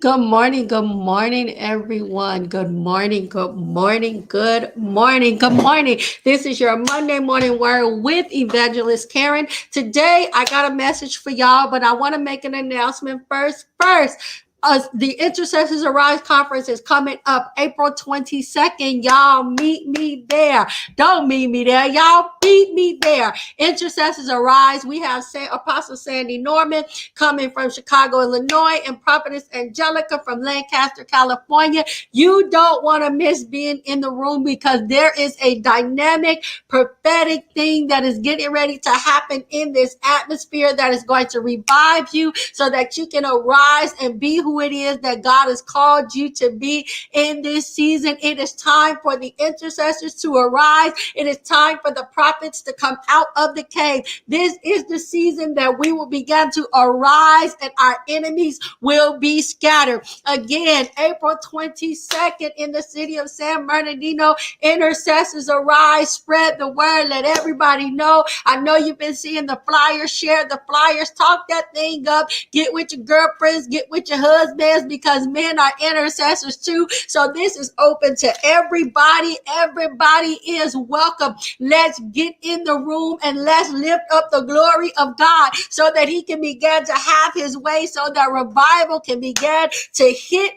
Good morning, everyone. Good morning, good morning, good morning, good morning. This is your Monday morning word with Evangelist Karen. Today, I got a message for y'all, but I want to make an announcement first. The Intercessors Arise Conference is coming up April 22nd. Y'all meet me there. Don't meet me there. Y'all meet me there. Intercessors Arise. We have Apostle Sandy Norman coming from Chicago, Illinois, and Prophetess Angelica from Lancaster, California. You don't want to miss being in the room because there is a dynamic prophetic thing that is getting ready to happen in this atmosphere that is going to revive you so that you can arise and be who it is that God has called you to be in this season. It is time for the intercessors to arise. It is time for the prophets to come out of the cave. This is the season that we will begin to arise and our enemies will be scattered. Again, April 22nd in the city of San Bernardino, intercessors arise, spread the word, let everybody know. I know you've been seeing the flyers, share the flyers, talk that thing up, get with your girlfriends, get with your husbands, because men are intercessors too. So this is open to everybody. Everybody is welcome. Let's get in the room and let's lift up the glory of God so that he can begin to have his way, so that revival can begin to hit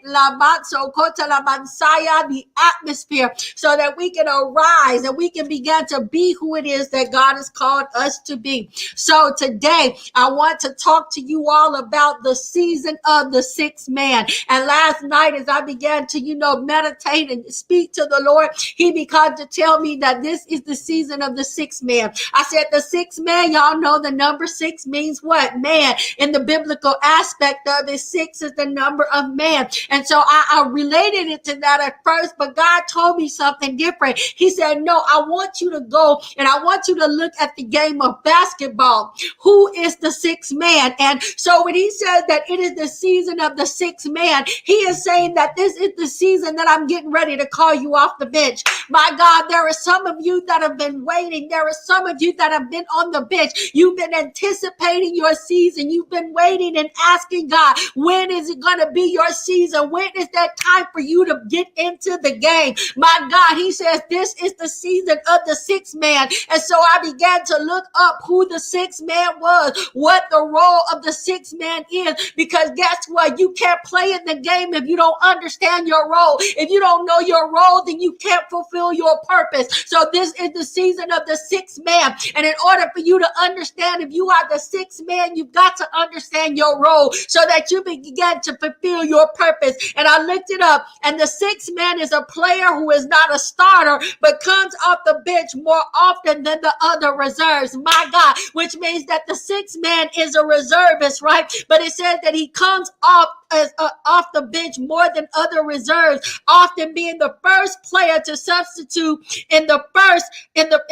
the atmosphere, so that we can arise and we can begin to be who it is that God has called us to be. So today I want to talk to you all about the season of the sixth man. And last night, as I began to, meditate and speak to the Lord, he began to tell me that this is the season of the sixth man. I said the sixth man, y'all know the number six means what? Man. In the biblical aspect of it, six is the number of man. And so I related it to that at first, but God told me something different. He said, no, I want you to go and I want you to look at the game of basketball. Who is the sixth man? And so when he says that it is the season of the sixth man, he is saying that this is the season that I'm getting ready to call you off the bench. My God, there are some of you that have been waiting. There are some of you that have been on the bench. You've been anticipating your season. You've been waiting and asking God, when is it going to be your season? When is that time for you to get into the game? My God, he says this is the season of the sixth man. And so I began to look up who the sixth man was, what the role of the sixth man is, because guess what? You can't play in the game if you don't understand your role. If you don't know your role, then you can't fulfill your purpose. So this is the season of the sixth man. And in order for you to understand if you are the sixth man, you've got to understand your role so that you begin to fulfill your purpose. And I looked it up, and the sixth man is a player who is not a starter, but comes off the bench more often than the other reserves. My God, which means that the sixth man is a reservist, right? But it says that he comes off off the bench more than other reserves, often being the first player to substitute in the first in the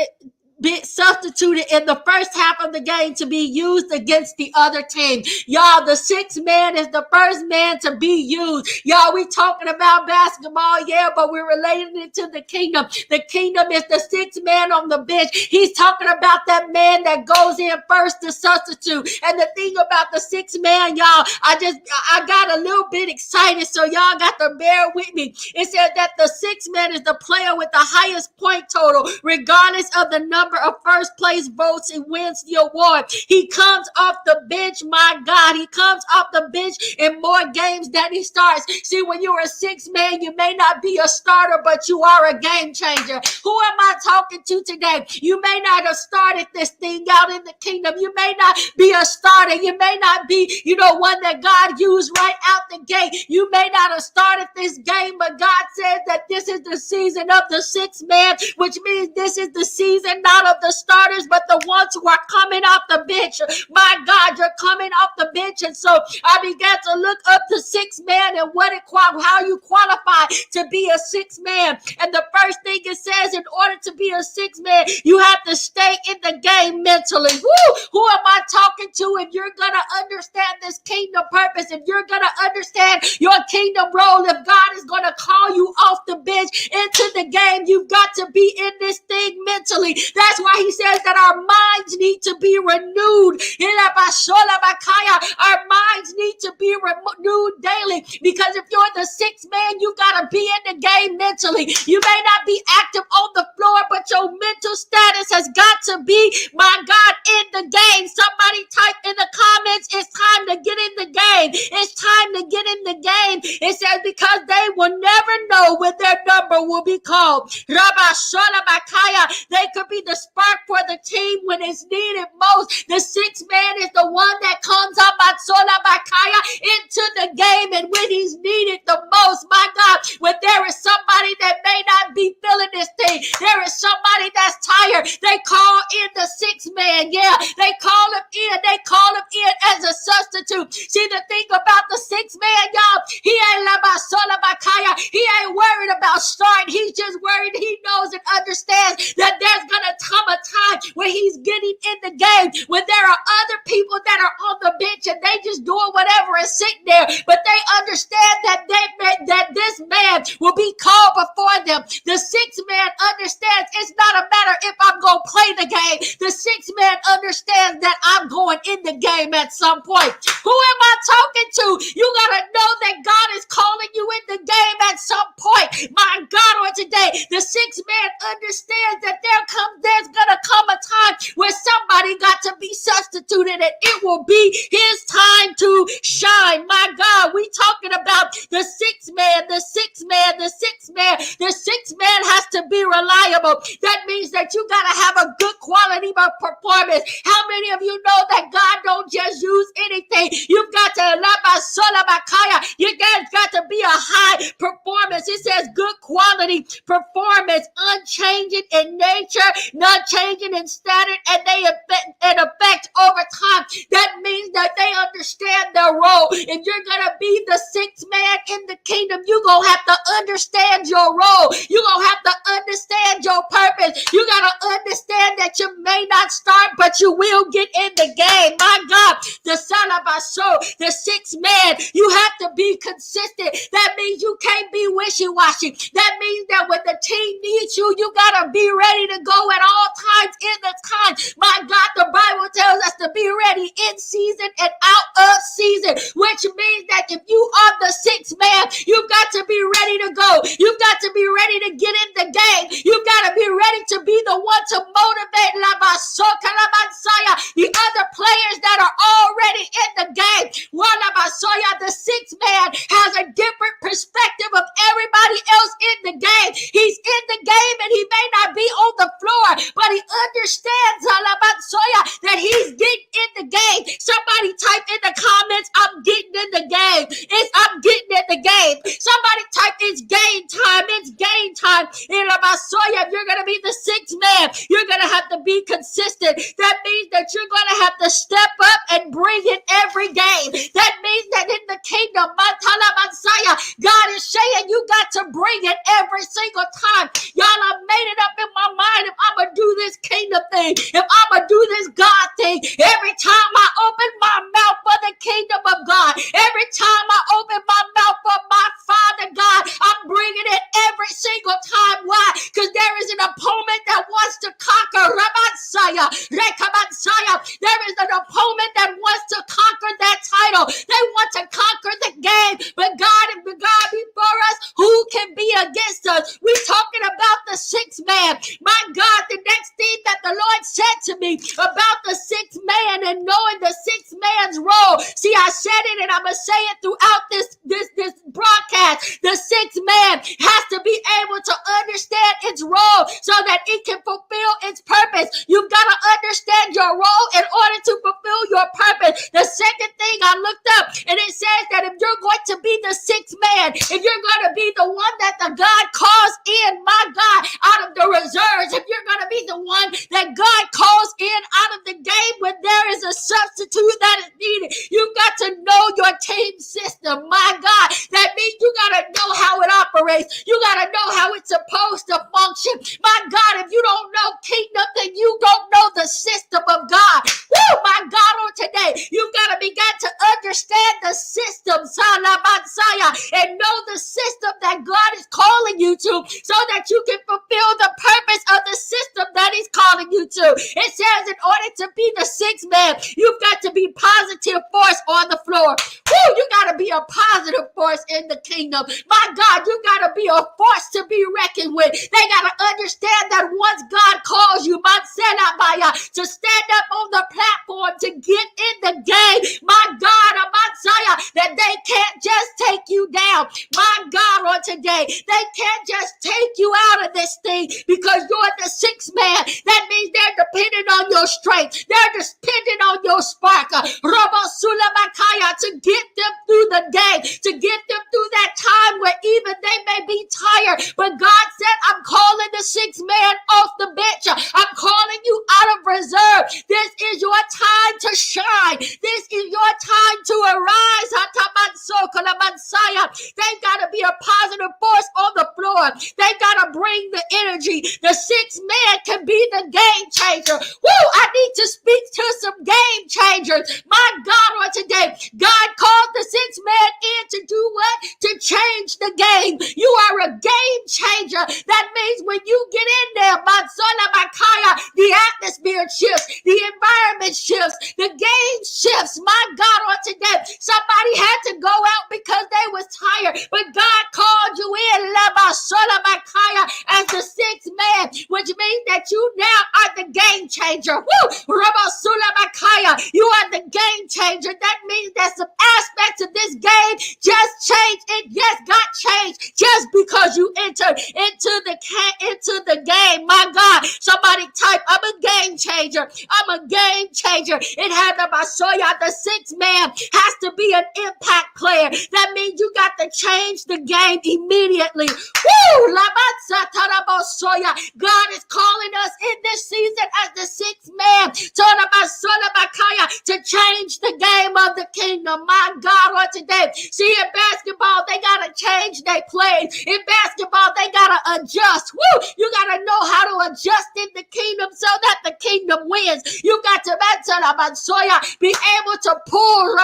be substituted in the first half of the game to be used against the other team. Y'all, the sixth man is the first man to be used. Y'all, we talking about basketball, yeah, but we're relating it to the kingdom. The kingdom is the sixth man on the bench. He's talking about that man that goes in first to substitute. And the thing about the sixth man, y'all, I got a little bit excited, so y'all got to bear with me. It said that the sixth man is the player with the highest point total, regardless of the number of first place votes, and wins the award. He comes off the bench, my God. He comes off the bench in more games than he starts. See, when you're a sixth man, you may not be a starter, but you are a game changer. Who am I talking to today? You may not have started this thing out in the kingdom. You may not be a starter. You may not be, one that God used right out the gate. You may not have started this game, but God says that this is the season of the sixth man, which means this is the season not of the starters, but the ones who are coming off the bench. My God, you're coming off the bench. And so I began to look up the sixth man and how you qualify to be a sixth man. And the first thing it says, in order to be a sixth man, you have to stay in the game mentally. Woo! Who am I talking to? If you're going to understand this kingdom purpose, if you're going to understand your kingdom role, if God is going to call you off the bench into the game, you've got to be in this thing mentally. That's why he says that our minds need to be renewed. Our minds need to be renewed daily, because if you're the sixth man, you got to be in the game mentally. You may not be active on the floor, but your mental status has got to be, my God, in the game. Somebody type in the comments, it's time to get in the game. It's time to get in the game. It says because they will never know when their number will be called. They could be the spark for the team when it's needed most. The sixth man is the one that comes up into the game, and when he's needed the most, my God, when there is somebody that may not be feeling this thing, there is somebody that's tired, they call in the sixth man. Yeah, they call him in. They call him in as a substitute. See, the thing about the sixth man, y'all, he ain't worried about starting. He's just worried. He knows and understands that there's gonna come a time where he's getting in the game, when there are other people that are on the bench and they just doing whatever and sitting there, but they understand that this man will be called before them. The sixth man understands it's not a matter if I'm going to play the game. The sixth man understands that I'm going in the game at some point. Who am I talking to? You got to know that God is calling you in the game at some point. My God, on today, the sixth man understands that there's going to come a time where somebody got to be substituted, and it will be his time to shine. My God, we talking about the sixth man, the sixth man, the sixth man. The sixth man has to be reliable. That means that you got to have a good quality of performance. How many of you know that God don't just use anything? You've got to, you guys got to be a high performance. It says good quality performance, unchanging in nature, not changing in standard, and they affect over time. That means that they understand their role. If you're going to be the sixth man in the kingdom, you're going to have to understand your role. You're going to have to understand your purpose. You got to understand that you may not start, but you will get in the game. My God, the son of our soul, the sixth man, you have to be consistent. That means you can't be wishy-washy. That means that when the team needs you, you got to be ready to go at all times in the time. My God, the Bible tells us to be ready in season and out of season, which means that if you are the sixth man, you've got to be ready to go. You've got to be ready to get in the game. You've got to be ready to be the one to motivate the other players that are already in the game. The sixth man has a different perspective of everybody else in the game. He's in the game and he may not be on the floor, but he understands that he's getting in the game. Somebody type in the comments, I'm getting in the game. I'm getting in the game. Somebody type, it's game time. It's game time. If you're going to be the sixth man, you're going to have to be consistent. That means that you're going to have to step up and bring in every game. That means that in the kingdom, God is saying you got to bring it every single time. Y'all, I made it up in my mind, if I'm going to do this kingdom thing, if I'm going to do this God thing, every time I open my mouth for the kingdom of God, every time I open my mouth for my Father God, I'm bringing it every single time. Why? Because there is an opponent that wants to conquer. There is an opponent that wants to conquer that title. They want to conquer the game. But God, if God be for us, who can be against us? We're talking about the sixth man. My God, the next thing that the Lord said to me about the sixth man and knowing the sixth man's role. See, I said it and I'm going to say it throughout this broadcast. The sixth man has to be able to understand its role so that it can fulfill its purpose. You've got to understand your role in order to fulfill your purpose. The second thing I looked up, and it says that if you're going to be the sixth man, if you're going to be the one that the God calls in, my God, out of the reserves, if you're going to be the one that God calls in out of the game when there is a substitute that is needed, you've got to know your team system. My God, that means you got to know how it operates. You got to know how it's supposed to function. My God, if you don't know kingdom, then you don't know the system of God. Woo, my God, on today, you've got to begin to understand the system, and know the system that God is calling you to so that you can fulfill the purpose of the system that he's calling you says in order to be the sixth man, you've got to be positive force on the floor. Woo, you got to be a positive force in the kingdom. My God, you got to be a force to be reckoned with. They got to understand that once God calls you, to stand up on the platform to get in the game, my God, that they can't just take you down. My God, on today, they can't just take you out of this thing because you're the sixth man. That means they're dependent on your strength. They're dependent on your spark. To get them through the day, to get them through that time where even they may be tired. But God said, I'm calling the sixth man off the bench. I'm calling you out of reserve. This is your time to shine. This is your time to arise. They got to be a positive force on the floor. They got to bring the energy. The sixth man can be the game changer. Woo! I need to speak to some game changers. My God, on today, God called the sixth man in to do what? To change the game. You are a game changer. That means when you get in there, the atmosphere shifts, the environment shifts, the game shifts. My God, on today, somebody had to go out because they was tired, but God called you in as the sixth man, which means that you now are the game changer. Woo! You are the game changer. That means that some aspects of this game just changed. It yes, got changed just because you entered into the game. My God, somebody type, I'm a game changer. I'm a game changer. It had the Basoya, the sixth man has to be an impact player. That means you got to change the game immediately. Woo! God is calling us in this season as the sixth man to change the game of the kingdom. My God, on today, see, in basketball, they got to change their plays. In basketball, they got to adjust. Woo! You got to know how to adjust in the kingdom so that the kingdom wins. You got to be able to pull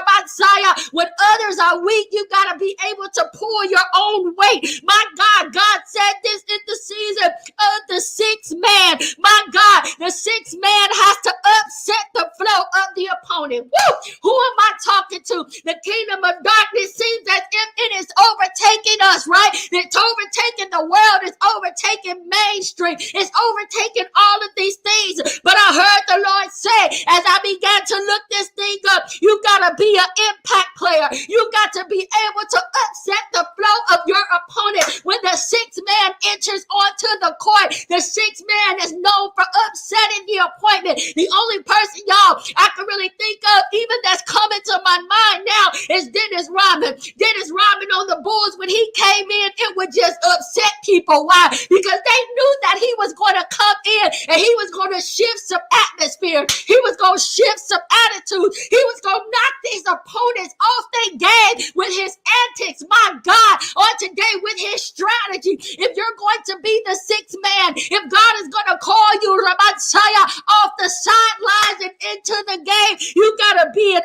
when others are weak. You got to be able to pull your own weight. My God, God said this in the season of the sixth man. My God, the sixth man has to upset the flow of the opponent. Woo! Who am I talking to? The kingdom of darkness seems as if it is overtaking us, right? It's overtaking the world. It's overtaking mainstream. It's overtaking all of these things. But I heard the Lord say, as I began to look this thing up, you got to be an impact player. You got to be able to upset the flow of your opponent. When the sixth man enters onto the court, the sixth man is known for upsetting the appointment. The only person, y'all, I can really think of, even that's coming to my mind now, is Dennis Rodman. Dennis Rodman on the Bulls, when he came in, it would just upset people. Why? Because they knew that he was going to come in and he was going to shift some atmosphere. He was going to shift some attitude. He was going to knock these opponents off their game with his antics. My God, on today with his strategy. If you're going to be the sixth man, if God is going to call you off the sidelines and into the game, you got to be an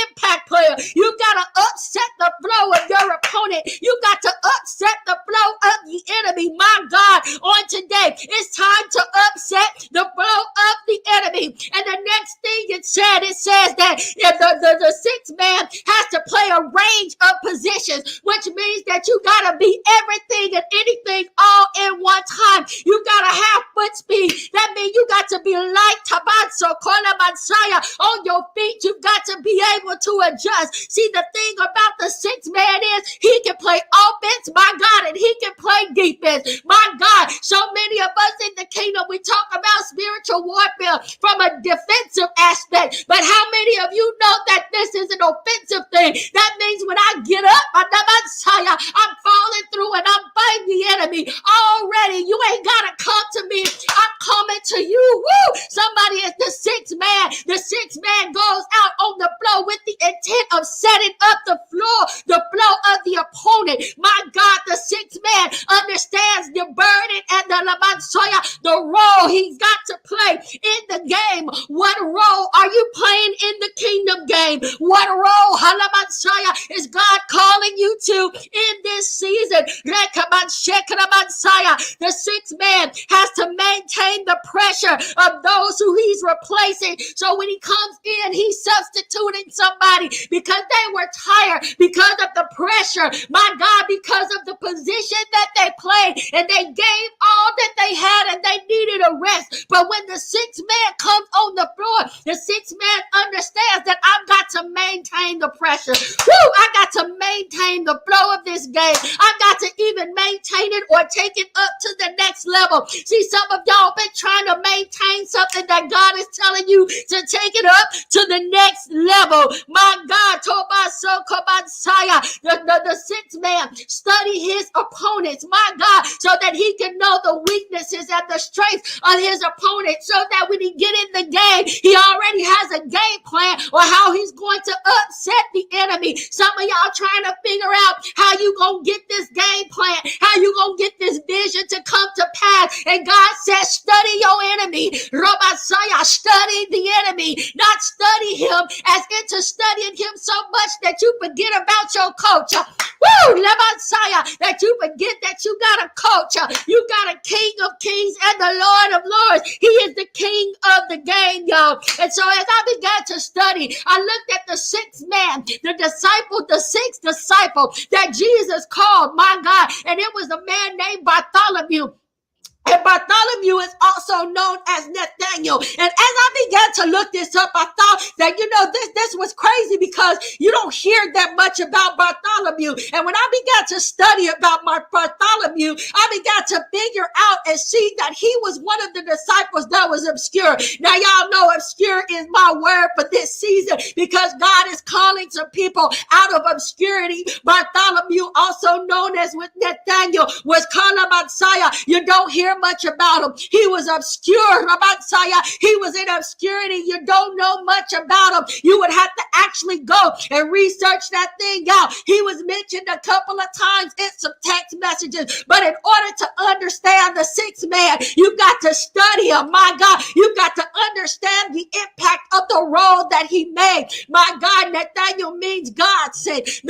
impact player. You got to upset the flow of your opponent. You got to upset the flow of the enemy. My God, on today, it's time to upset the flow of the enemy. And the next thing it says that the sixth man has to play a range of positions, which means that you got to be everything and anything all in one time. You got to have foot speed. That means you got to be light tabatso, kola mansaya on your feet. You've got to be able to adjust. See, the thing about the sixth man is he can play offense, my God, and he can play defense. My God, so many of us in the kingdom, we talk about spiritual warfare from a defensive aspect. But how many of you know that this is an offensive thing? That means when I get up, I'm falling through and I'm fighting the enemy already. You ain't got to come to me. I'm coming to you. Woo! Somebody is the sixth man. The sixth man goes out on the floor with the intent of setting up the flow of the opponent. My God, the sixth man understands the burden and the role he's got to play in the game. What role Are you playing in the kingdom game? What role, Halamansaya, is God calling you to in this season? Rekamanshekarabansaya. The sixth man has to maintain the pressure of those who he's replacing. So when he comes in, he's substituting somebody because they were tired, because of the pressure, my God, because of the position that they played, and they gave all that they had and they needed a rest. But when the sixth man comes on the floor, the sixth man understands that I've got to maintain the pressure. Woo! I got to maintain the flow of this game. I've got to even maintain it or take it up to the next level. See, some of y'all been trying to maintain something that God is telling you to take it up to the next level. My God, the sixth man study his opponents, my God, so that he can know the weaknesses and the strengths of his opponent, so that when he get in the game, he already has a game plan or how he's going to upset the enemy. Some of y'all trying to figure out how you gonna get this game plan, how you gonna get this vision to come to pass. And God says, study your enemy. Robasaya, study the enemy, not study him as into studying him so much that you forget about your coach. Woo! Lebasaya, that you forget that you got a coach. You got a King of Kings and the Lord of Lords. He is the King of the game, y'all. And so as I began to study, I looked at the sixth man, the sixth disciple that Jesus called, my God, and it was a man named Bartholomew. And Bartholomew is also known as Nathaniel. And as I began to look this up, I thought that, this was crazy because you don't hear that much about Bartholomew. And when I began to study about Bartholomew, I began to figure out and see that he was one of the disciples that was obscure. Now, y'all know obscure is my word for this season because God is calling some people out of obscurity. Bartholomew, also known as with Nathaniel, was called a Messiah. You don't hear much about him. He was obscure. He was in obscurity. You don't know much about him. You would have to actually go and research that thing out. He was mentioned a couple of times in some text messages, but in order to understand the sixth man, you've got to study him. My God, you've got to understand the impact of the role that he made. My God, Nathaniel means God sent. He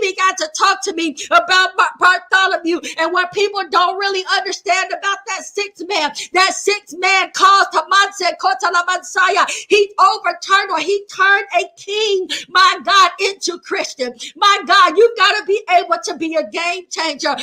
began to talk to me about Bartholomew. And what people don't really understand about that sixth man caused he overturned, or he turned a king, my God, into Christian. My God, you've got to be able to be a game changer.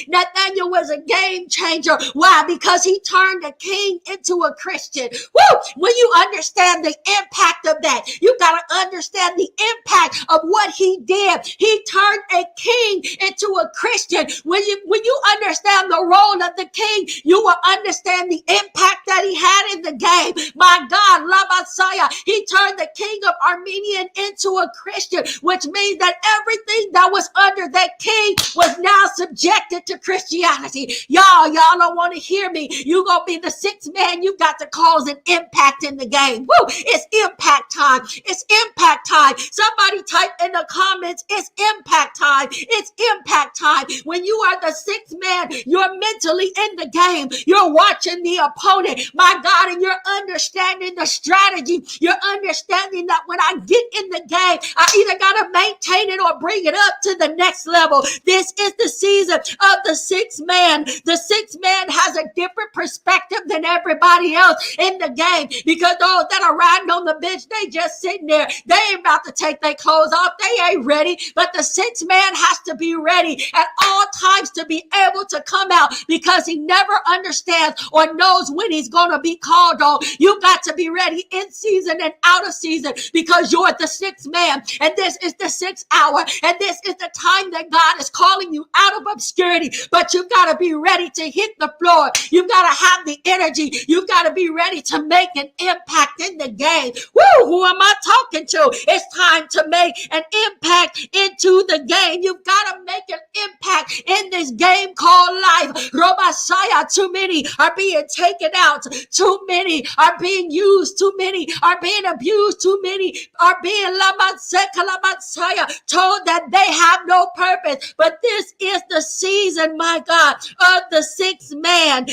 Nathaniel was a game changer. Why? Because he turned a king into a Christian. Woo! When you understand the impact of that, you got to understand the impact of what he did. He turned a king into a Christian. When you understand the role of the king, you will understand the impact that he had in the game. My God, Messiah, he turned the king of Armenian into a Christian, which means that everything that was under that king was now subjected to Christianity. Y'all don't want to hear me. You're going to be the sixth man. You've got to cause an impact in the game. Woo! It's impact time. It's impact time. Somebody type in the comments, it's impact time. It's impact time. When you are the sixth man, you're mentally in the game. You're watching the opponent, my God, and you're understanding the strategy. You're understanding that when I get in the game, I either got to maintain it or bring it up to the next level. This is the season of the sixth man. The sixth man has a different perspective than everybody else in the game, because those that are riding on the bench, they just sitting there. They ain't about to take their clothes off. They ain't ready. But the sixth man has to be ready at all times to be able to come out, because he never understands or knows when he's going to be called on. You got to be ready in season and out of season, because you're the sixth man, and this is the sixth hour, and this is the time that God is calling you out of obscurity. But you've got to be ready to hit the floor. You've got to have the energy. You've got to be ready to make an impact in the game. Woo! Who am I talking to? It's time to make an impact into the game. You've got to make an impact in in this game called life. Robasaya, too many are being taken out. Too many are being used. Too many are being abused. Too many are being told that they have no purpose. But this is the season, my God, of the sixth man.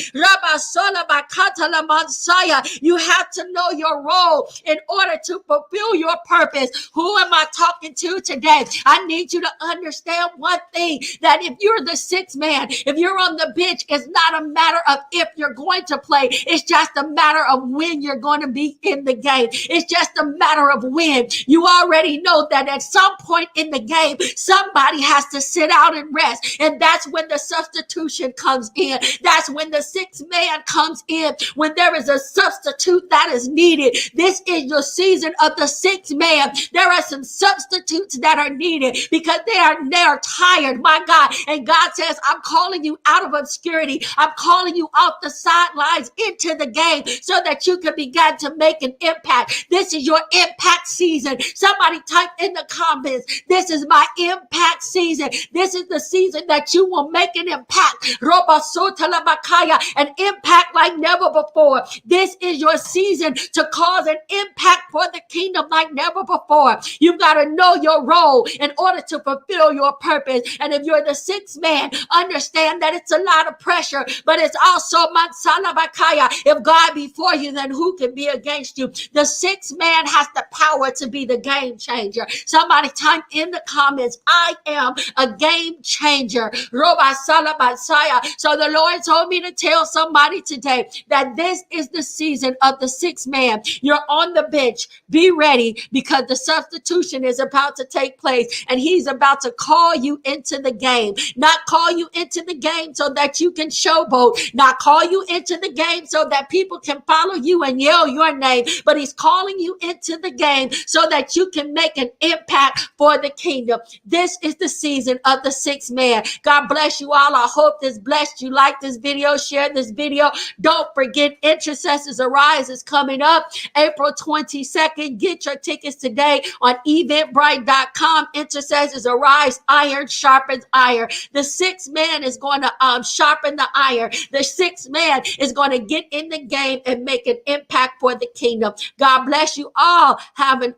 You have to know your role in order to fulfill your purpose. Who am I talking to today? I need you to understand one thing, that if you're the sixth man, if you're on the bench, it's not a matter of if you're going to play. It's just a matter of when you're going to be in the game. It's just a matter of when. You already know that at some point in the game, somebody has to sit out and rest. And that's when the substitution comes in. That's when the sixth man comes in, when there is a substitute that is needed. This is your season of the sixth man. There are some substitutes that are needed because they are tired, my God. And God says, I'm calling you out of obscurity. I'm calling you off the sidelines into the game so that you can begin to make an impact. This is your impact season. Somebody type in the comments, this is my impact season. This is the season that you will make an impact. An impact like never before. This is your season to cause an impact for the kingdom like never before. You've got to know your role in order to fulfill your purpose. And if you're the sixth man, understand that it's a lot of pressure, but it's also Mansalabakaya. If God be for you, then who can be against you? The sixth man has the power to be the game changer. Somebody type in the comments, I am a game changer. So the Lord told me to tell somebody today that this is the season of the sixth man. You're on the bench. Be ready, because the substitution is about to take place, and he's about to call you into the game. Not call you into the game so that you can showboat. Not call you into the game so that people can follow you and yell your name. But he's calling you into the game so that you can make an impact for the kingdom. This is the season of the sixth man. God bless you all. I hope this blessed you. Like this video, share this video. Don't forget, Intercessors Arise is coming up April 22nd. Get your tickets today on eventbrite.com. Intercessors Arise, iron sharpens iron. The sixth man is going to sharpen the iron. The sixth man is going to get in the game and make an impact for the kingdom. God bless you all. Have an